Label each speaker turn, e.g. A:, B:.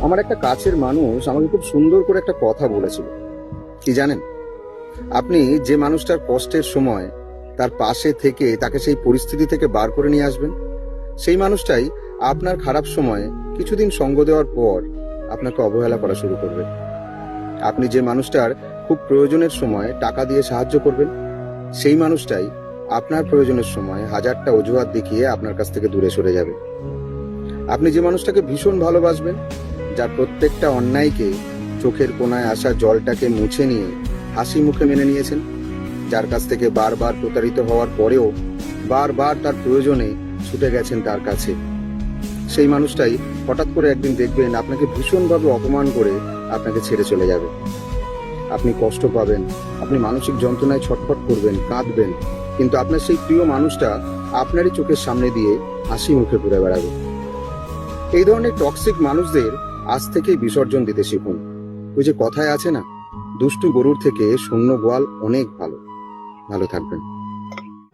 A: আমার একটা কাছের মানুষ আমাকে খুব সুন্দর করে একটা কথা বলেছিল। কি জানেন? আপনি যে মানুষটার কষ্টের সময় তার পাশে থেকে তাকে সেই পরিস্থিতি থেকে বার করে নিয়ে আসবেন, সেই মানুষটাই আপনার খারাপ সময়ে কিছুদিন সঙ্গ দেওয়ার পর আপনাকে অবহেলা করা শুরু করবে। আপনি যে মানুষটার খুব প্রয়োজনের সময় টাকা দিয়ে সাহায্য করবেন, সেই মানুষটাই আপনার প্রয়োজনের সময় হাজারটা অজুহাত দেখিয়ে আপনার কাছ থেকে দূরে সরে যাবে। আপনি যে মানুষটাকে ভীষণ ভালোবাসবেন, যার প্রত্যেকটা অন্যায়কে চোখের কোণায় আসা জলটাকে মুছে নিয়ে হাসি মুখে মেনে নিয়েছেন, যার কাছ থেকে বারবার প্রতারিত হওয়ার পরেও বারবার তার প্রয়োজনে ছুটে গেছেন তার কাছে, সেই মানুষটাই হঠাৎ করে একদিন দেখবেন আপনাকে ভীষণভাবে অপমান করে আপনাকে ছেড়ে চলে যাবে। আপনি কষ্ট পাবেন, আপনি মানসিক যন্ত্রণায় ছটফট করবেন, কাঁদবেন, কিন্তু আপনার সেই প্রিয় মানুষটা আপনারই চোখের সামনে দিয়ে হাসি মুখে ঘুরে বেড়াবে। এই ধরনের টক্সিক মানুষদের আজ থেকেই বিসর্জন দিতে শিখুন। ওই যে কথায় আছে না, দুষ্টু গরুর থেকে শূন্য গোয়াল অনেক ভালো। ভালো থাকবেন।